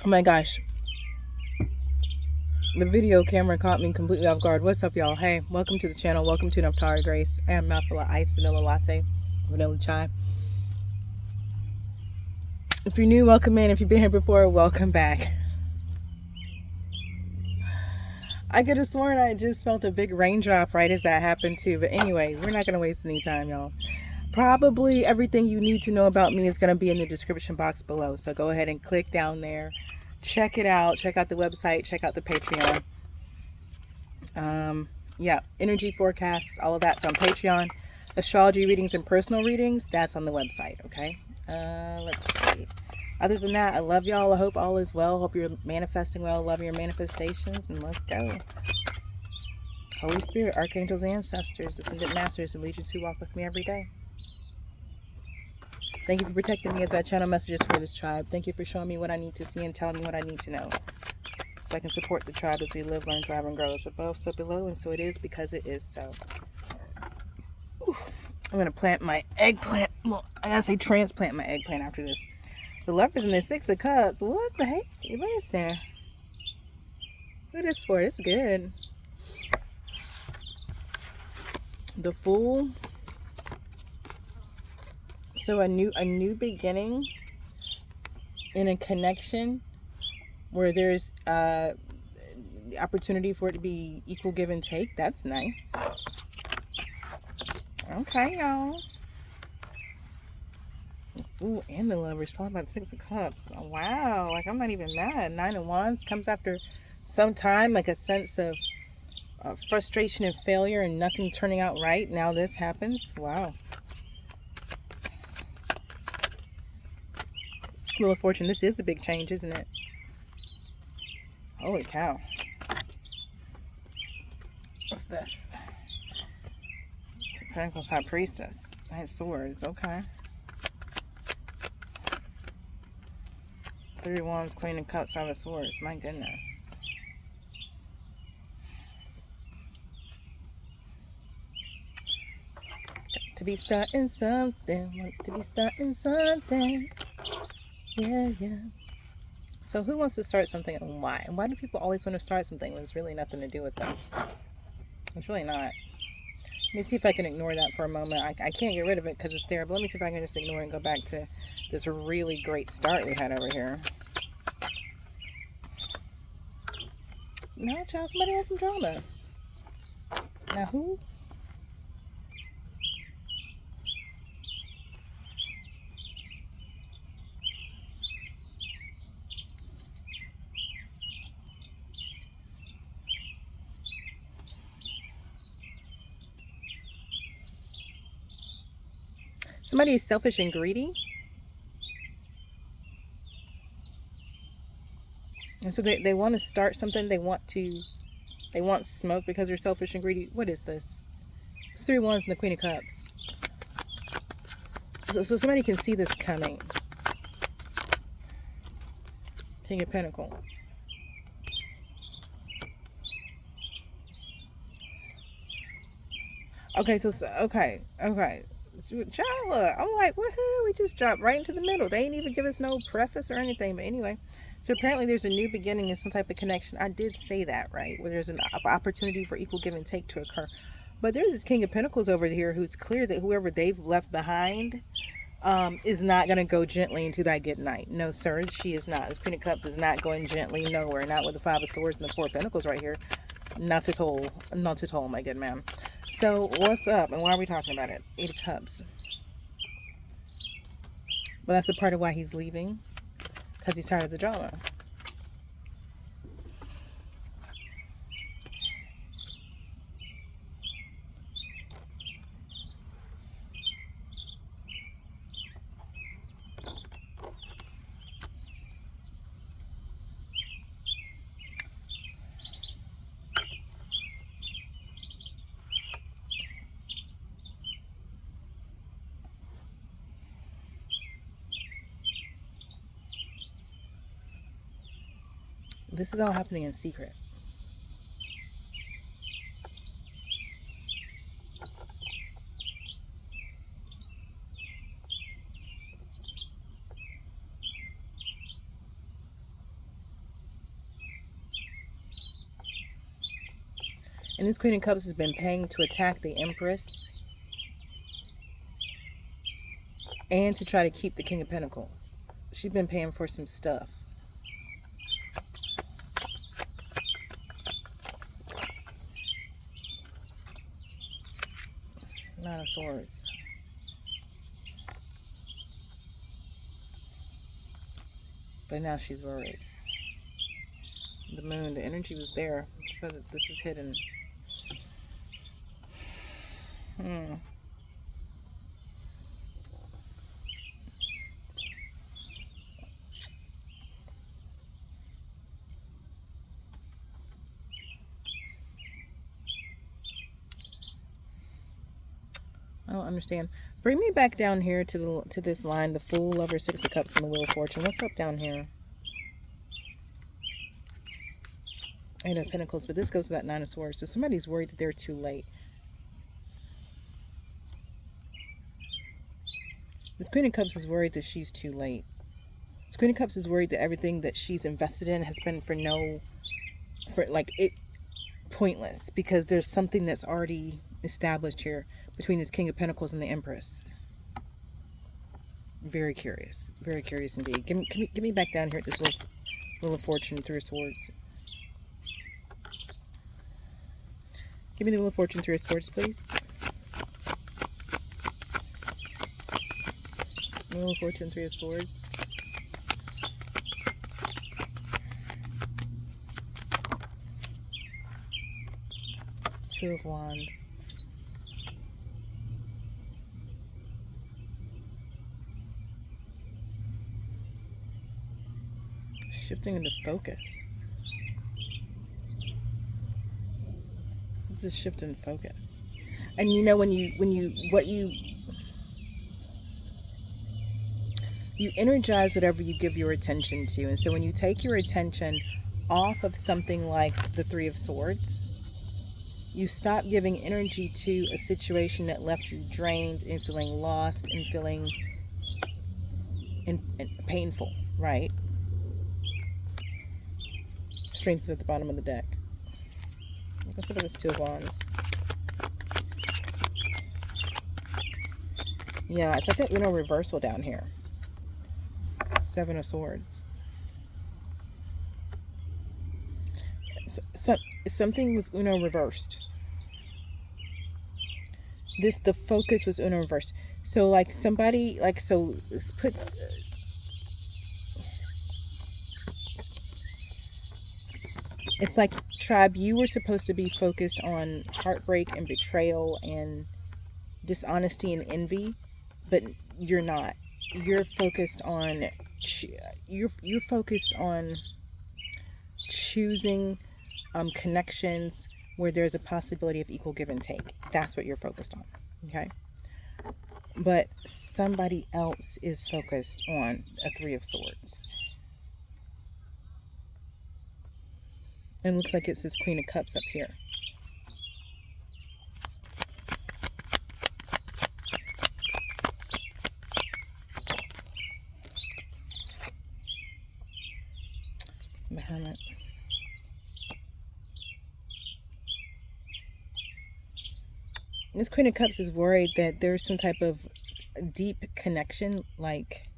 Oh my gosh. The video camera caught me completely off guard. What's up, y'all? Hey, welcome to the channel. Welcome to Nephtara Grace and mouthful of iced vanilla latte, vanilla chai. If you're new, welcome in. If you've been here before, welcome back. I could have sworn I just felt a big raindrop right as that happened too. But anyway, we're not going to waste any time, y'all. Probably everything you need to know about me is going to be in the description box below. So go ahead and click down there. Check it out. Check out the website. Check out the Patreon. Yeah, energy forecast, all of that's on Patreon. Astrology readings and personal readings, that's on the website, okay? Let's see. Other than that, I love y'all. I hope all is well. Hope you're manifesting well. Love your manifestations, and let's go. Holy Spirit, archangels, ancestors, ascended masters, and legions who walk with me every day. Thank you for protecting me as I channel messages for this tribe. Thank you for showing me what I need to see and telling me what I need to know, so I can support the tribe as we live, learn, thrive, and grow. It's above, so below, and so it is because it is so. Ooh. I'm going to plant my eggplant. Well, I gotta say transplant my eggplant after this. The Lovers in the Six of Cups. What the heck? Listen. What is this for? It's good. The Fool. So a new beginning in a connection where there's the opportunity for it to be equal give and take. That's nice. Okay, y'all. The Fool and the Lovers. Talking about the Six of Cups. Oh, wow. Like, I'm not even mad. Nine of Wands comes after some time, like a sense of frustration and failure and nothing turning out right. Now this happens. Wow. Wheel of Fortune. This is a big change, isn't it? Holy cow. What's this? Pentacles, High Priestess. Nine of Swords. Okay. Three of Wands, Queen of Cups, Five of Swords. My goodness. Got to be starting something. Want to be starting something. Yeah, yeah. So who wants to start something and why? And why do people always want to start something when it's really nothing to do with them? It's really not. Let me see if I can ignore that for a moment. I can't get rid of it because it's there, but let me see if I can just ignore it and go back to this really great start we had over here. No, child, somebody has some drama. Now who? Somebody is selfish and greedy. And so they want to start something. They want smoke because they're selfish and greedy. What is this? It's Three Wands and the Queen of Cups. So somebody can see this coming. King of Pentacles. Okay, okay. Child, look, I'm like, woohoo, we just dropped right into the middle. They ain't even give us no preface or anything. But anyway, so apparently there's a new beginning and some type of connection. I did say that, right? Where there's an opportunity for equal give and take to occur. But there's this King of Pentacles over here who's clear that whoever they've left behind is not going to go gently into that good night. No, sir, she is not. This Queen of Cups is not going gently nowhere. Not with the Five of Swords and the Four of Pentacles right here. Not at all. Not at all, my good man. So what's up and why are we talking about it? Eight of Cups. Well, that's a part of why he's leaving, because he's tired of the drama. This is all happening in secret. And this Queen of Cups has been paying to attack the Empress and to try to keep the King of Pentacles. She's been paying for some stuff. Nine of Swords. But now she's worried. The Moon, the energy was there, so that this is hidden. I don't understand. Bring me back down here to this line, the Fool, Lover, Six of Cups, and the Wheel of Fortune. What's up down here? Eight of Pentacles, but this goes to that Nine of Swords. So somebody's worried that they're too late. This Queen of Cups is worried that she's too late. This Queen of Cups is worried that everything that she's invested in has been pointless, because there's something that's already established here between this King of Pentacles and the Empress. Very curious indeed. Give me back down here at this Wheel of Fortune, Three of Swords. Give me the Wheel of Fortune, Three of Swords, please. Wheel of Fortune, Three of Swords. Two of Wands. Shifting into focus. This is shift in focus. And you know, when you energize whatever you give your attention to. And so when you take your attention off of something like the Three of Swords, you stop giving energy to a situation that left you drained and feeling lost and feeling painful, right? Strength is at the bottom of the deck. Let's look at this Two of Wands. Yeah, it's like that reversal down here. Seven of Swords. Something was reversed. The focus was reversed. So like somebody, it's like, tribe, you were supposed to be focused on heartbreak and betrayal and dishonesty and envy, but you're not. You're focused on choosing connections where there's a possibility of equal give and take. That's what you're focused on. Okay. But somebody else is focused on a Three of Swords. And it looks like it's this Queen of Cups up here. Bahamut. This Queen of Cups is worried that there's some type of deep connection, like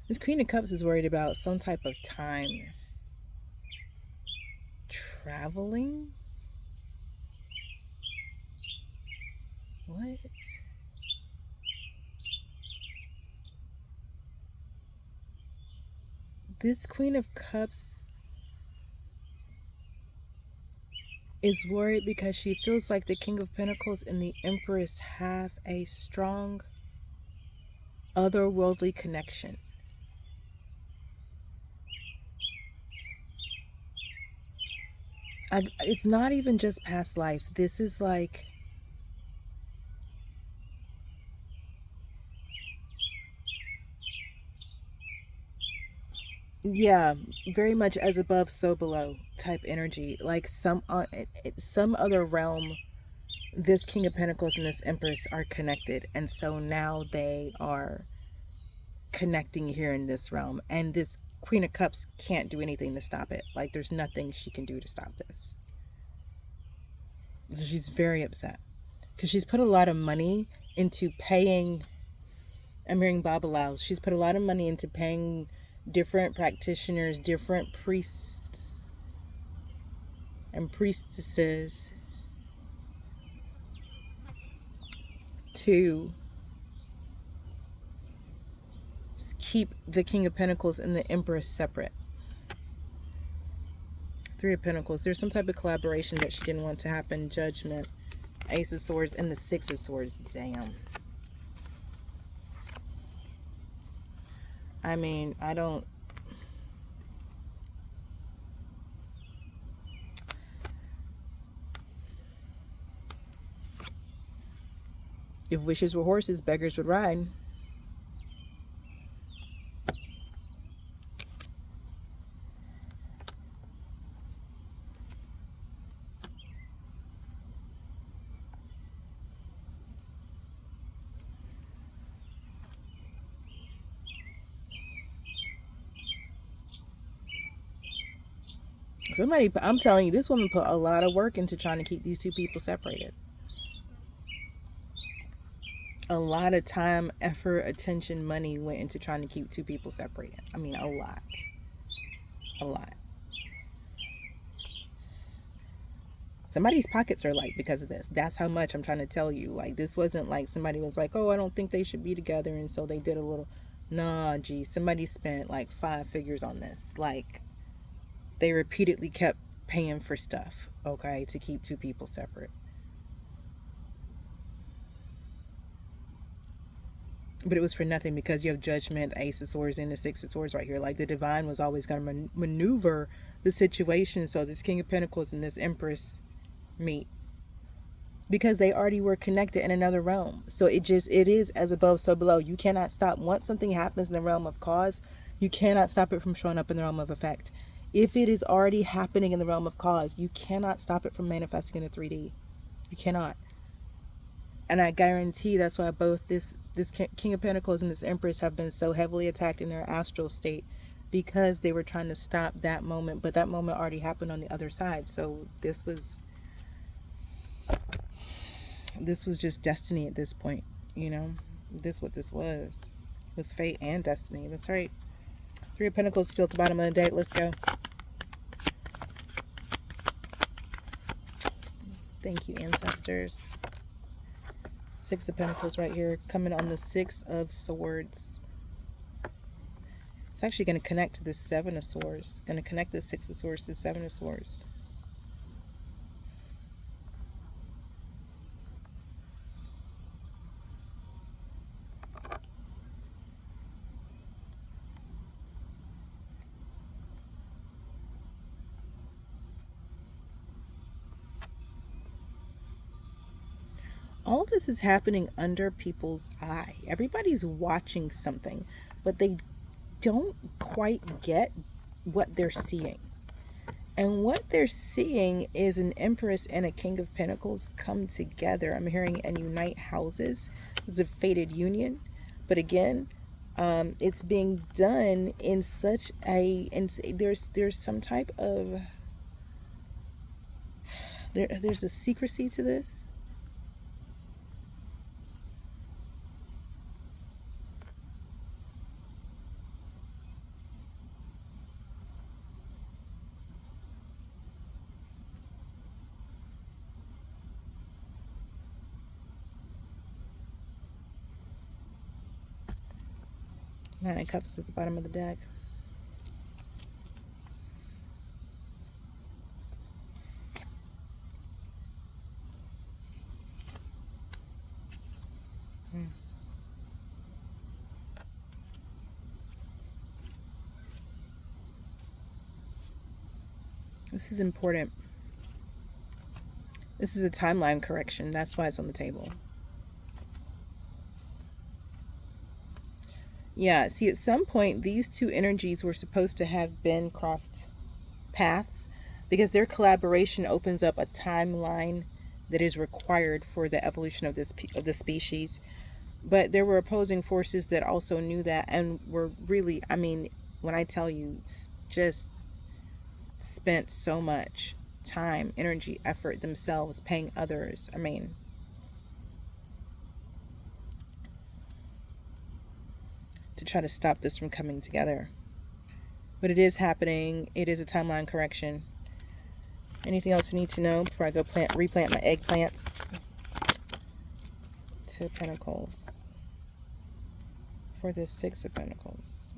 this Queen of Cups is worried about some type of time traveling. What? This Queen of Cups is worried because she feels like the King of Pentacles and the Empress have a strong otherworldly connection. It's not even just past life. This is like, yeah, very much as above, so below type energy. Like some other realm, this King of Pentacles and this Empress are connected. And so now they are connecting here in this realm. And this Queen of Cups can't do anything to stop it. Like, there's nothing she can do to stop this. So she's very upset because she's put a lot of money into paying. I'm hearing Babalaos. She's put a lot of money into paying different practitioners, different priests and priestesses to keep the King of Pentacles and the Empress separate. Three of Pentacles. There's some type of collaboration that she didn't want to happen. Judgment, Ace of Swords, and the Six of Swords. Damn. I mean, I don't... If wishes were horses, beggars would ride. Somebody, I'm telling you, this woman put a lot of work into trying to keep these two people separated. A lot of time, effort, attention, money went into trying to keep two people separated. I mean, a lot. A lot. Somebody's pockets are light because of this. That's how much I'm trying to tell you. Like, this wasn't like somebody was like, oh, I don't think they should be together, and so they did a little. Nah, gee, somebody spent like 5 figures on this. Like, they repeatedly kept paying for stuff, okay, to keep two people separate. But it was for nothing because you have Judgment, Ace of Swords, and the Six of Swords right here. Like, the Divine was always going to maneuver the situation so this King of Pentacles and this Empress meet. Because they already were connected in another realm. So it is as above, so below. You cannot stop. Once something happens in the realm of cause, you cannot stop it from showing up in the realm of effect. If it is already happening in the realm of cause, you cannot stop it from manifesting in a 3D. You cannot. And I guarantee that's why both this King of Pentacles and this Empress have been so heavily attacked in their astral state, because they were trying to stop that moment, but that moment already happened on the other side. So this was just destiny at this point, you know. What this was fate and destiny. That's right. Three of Pentacles still at the bottom of the deck. Let's go. Thank you, ancestors. Six of Pentacles right here, coming on the Six of Swords. It's actually going to connect to the Seven of Swords. Going to connect the Six of Swords to the Seven of Swords. All of this is happening under people's eye. Everybody's watching something, but they don't quite get what they're seeing. And what they're seeing is an Empress and a King of Pentacles come together. I'm hearing and unite houses. It's a fated union. But again, it's being done in such a, and there's some type of, there's a secrecy to this. Nine of Cups at the bottom of the deck. This is important. This is a timeline correction. That's why it's on the table. Yeah, see, at some point, these two energies were supposed to have been crossed paths, because their collaboration opens up a timeline that is required for the evolution of the species. But there were opposing forces that also knew that and were really, I mean, when I tell you, just spent so much time, energy, effort themselves paying others. I mean, to try to stop this from coming together. But it is happening. It is a timeline correction. Anything else we need to know before I go replant my eggplants? Two of Pentacles. For this Six of Pentacles.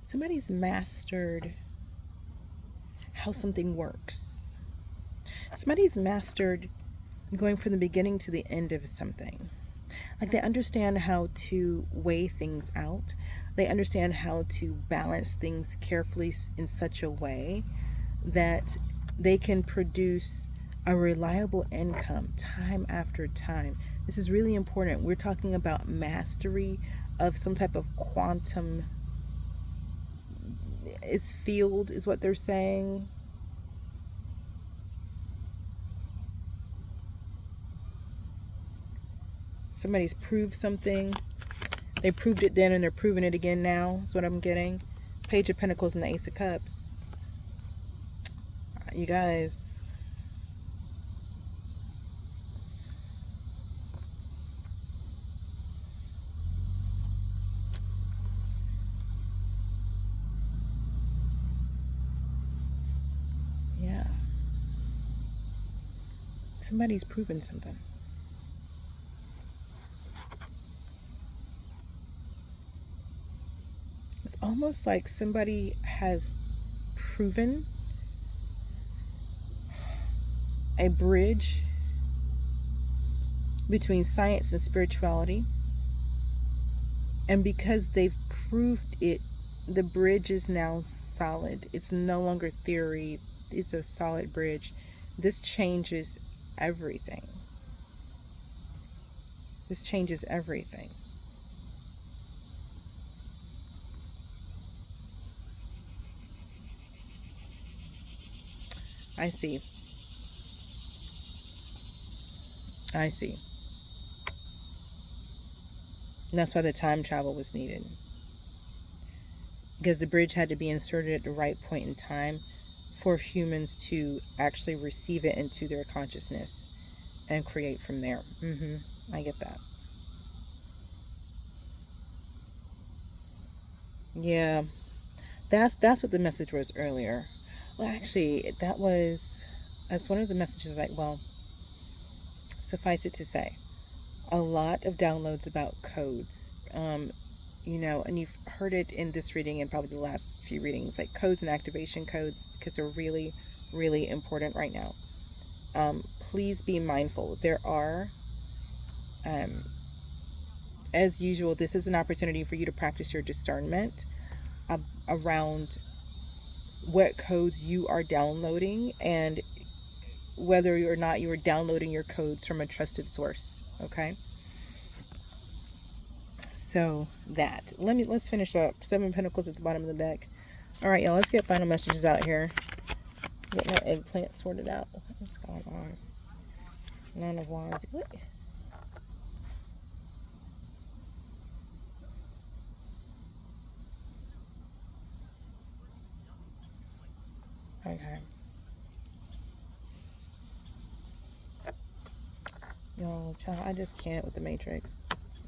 Somebody's mastered how something works. Somebody's mastered going from the beginning to the end of something. Like, they understand how to weigh things out. They understand how to balance things carefully in such a way that they can produce a reliable income time after time. This is really important. We're talking about mastery of some type of quantum field is what they're saying. Somebody's proved something. They proved it then and they're proving it again now, is what I'm getting. Page of Pentacles and the Ace of Cups. You guys. Yeah. Somebody's proven something. It's almost like somebody has proven a bridge between science and spirituality. And because they've proved it, the bridge is now solid. It's no longer theory. It's a solid bridge. This changes everything. This changes everything. I see. I see. And that's why the time travel was needed. Because the bridge had to be inserted at the right point in time for humans to actually receive it into their consciousness and create from there. I get that. Yeah. That's what the message was earlier. Well, actually, that's one of the messages. Like, well, suffice it to say, a lot of downloads about codes. And you've heard it in this reading and probably the last few readings, like codes and activation codes, because they're really, really important right now. Please be mindful. There are, as usual, this is an opportunity for you to practice your discernment around what codes you are downloading and whether or not you are downloading your codes from a trusted source. Okay. So let's finish up. Seven of Pentacles at the bottom of the deck. All right, y'all, let's get final messages out here. Get my eggplant sorted out. What's going on? Nine of Wands. What? Okay. Yo, child, I just can't with the Matrix. It's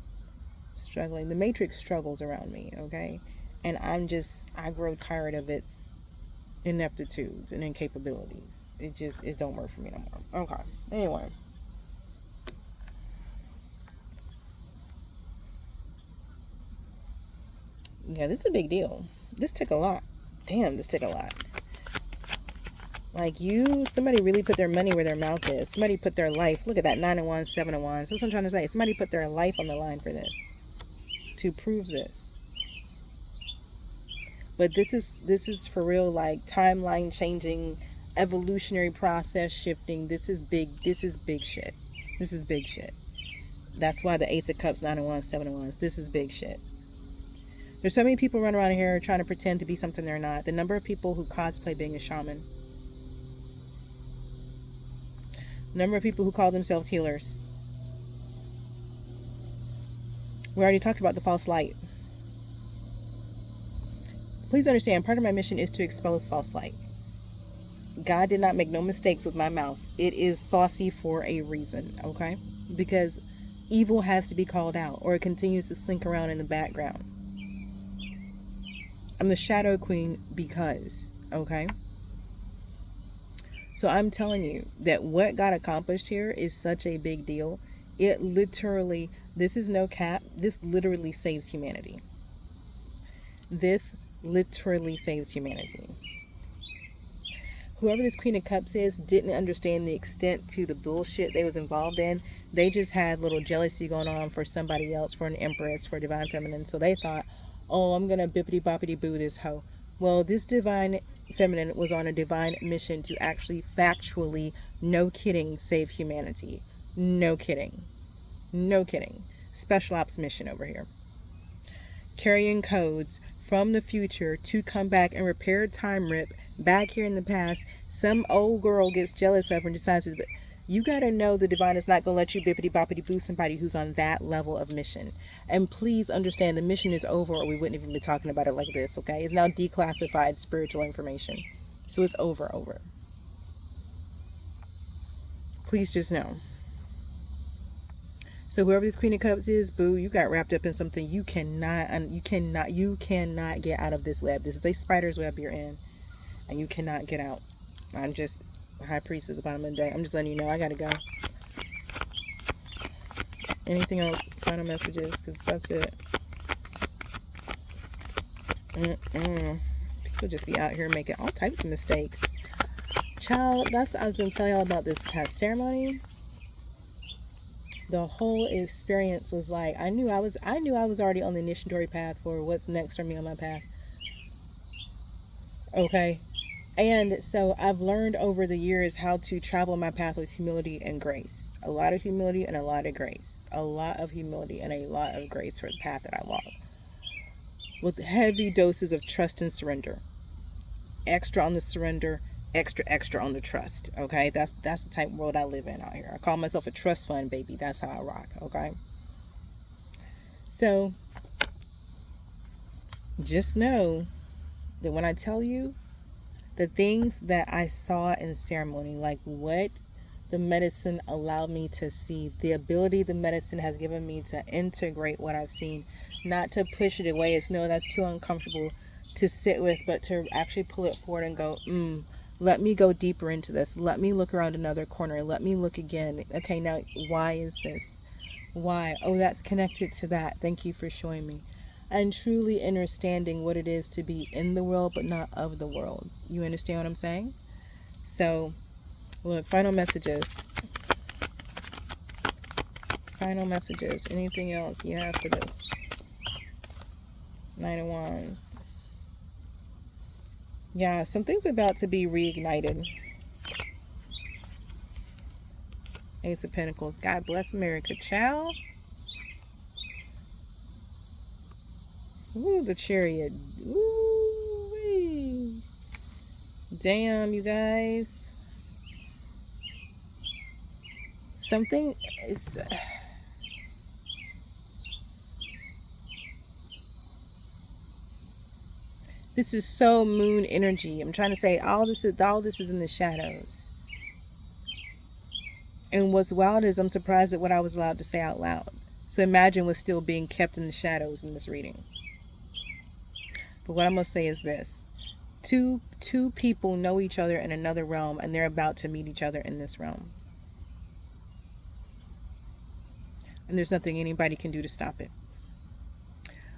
struggling. The Matrix struggles around me, okay? And I grow tired of its ineptitudes and incapabilities. It don't work for me no more. Okay. Anyway. Yeah, this is a big deal. This took a lot. Damn, this took a lot. Like, somebody really put their money where their mouth is. Somebody put their life. Look at that, 9 of Wands, 7 of Wands. That's what I'm trying to say. Somebody put their life on the line for this. To prove this. But this is for real, like, timeline changing, evolutionary process shifting. This is big shit. This is big shit. That's why the Ace of Cups, 9 of Wands, 7 of Wands. This is big shit. There's so many people running around here trying to pretend to be something they're not. The number of people who cosplay being a shaman. Number of people who call themselves healers. We already talked about the false light. Please understand, part of my mission is to expose false light. God did not make no mistakes with my mouth. It is saucy for a reason, okay? Because evil has to be called out, or it continues to slink around in the background. I'm the Shadow Queen because, okay? So I'm telling you that what got accomplished here is such a big deal. It literally, this is no cap, this literally saves humanity. This literally saves humanity. Whoever this Queen of Cups is didn't understand the extent to the bullshit they was involved in. They just had little jealousy going on for somebody else, for an empress, for divine feminine. So they thought, oh, I'm going to bippity boppity boo this hoe. Well, this divine feminine was on a divine mission to actually factually, no kidding, save humanity. No kidding. No kidding. Special ops mission over here. Carrying codes from the future to come back and repair time rip back here in the past. Some old girl gets jealous of her and decides to, you got to know the divine is not going to let you bippity boppity boo somebody who's on that level of mission. And please understand, the mission is over, or we wouldn't even be talking about it like this, okay? It's now declassified spiritual information. So it's over. Please just know. So whoever this Queen of Cups is, boo, you got wrapped up in something you cannot get out of this web. This is a spider's web you're in, and you cannot get out. I'm just High Priest at the bottom of the day. I'm just letting you know I gotta go. Anything else? Final messages, because that's it. People just be out here making all types of mistakes. Child, that's I was gonna tell y'all about this past ceremony. The whole experience was like, I knew I was already on the initiatory path for what's next for me on my path. Okay. And so I've learned over the years how to travel my path with humility and grace. A lot of humility and a lot of grace. A lot of humility and a lot of grace for the path that I walk. With heavy doses of trust and surrender. Extra on the surrender, extra on the trust. Okay, that's the type of world I live in out here. I call myself a trust fund baby. That's how I rock. Okay, so just know that when I tell you the things that I saw in ceremony, like what the medicine allowed me to see, the ability the medicine has given me to integrate what I've seen, not to push it away as no, that's too uncomfortable to sit with, but to actually pull it forward and go, let me go deeper into this. Let me look around another corner. Let me look again. Okay, now why is this? Why? Oh, that's connected to that. Thank you for showing me. And truly understanding what it is to be in the world, but not of the world. You understand what I'm saying? So, look, final messages. Final messages. Anything else you have for this? Nine of Wands. Yeah, something's about to be reignited. Ace of Pentacles. God bless America. Ciao. Ooh, the Chariot. Ooh, damn, you guys. Something is... This is so moon energy. I'm trying to say all this is in the shadows. And what's wild is I'm surprised at what I was allowed to say out loud. So imagine what's still being kept in the shadows in this reading. But what I'm going to say is this. Two people know each other in another realm, and they're about to meet each other in this realm. And there's nothing anybody can do to stop it.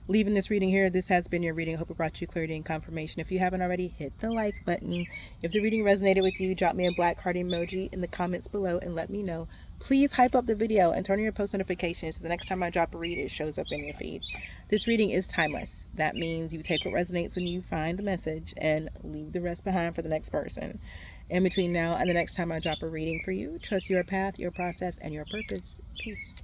Leaving this reading here. This has been your reading. I hope it brought you clarity and confirmation. If you haven't already, hit the like button. If the reading resonated with you, drop me a black heart emoji in the comments below and let me know. Please hype up the video and turn on your post notifications so the next time I drop a read, it shows up in your feed. This reading is timeless. That means you take what resonates when you find the message and leave the rest behind for the next person. In between now and the next time I drop a reading for you, trust your path, your process, and your purpose. Peace.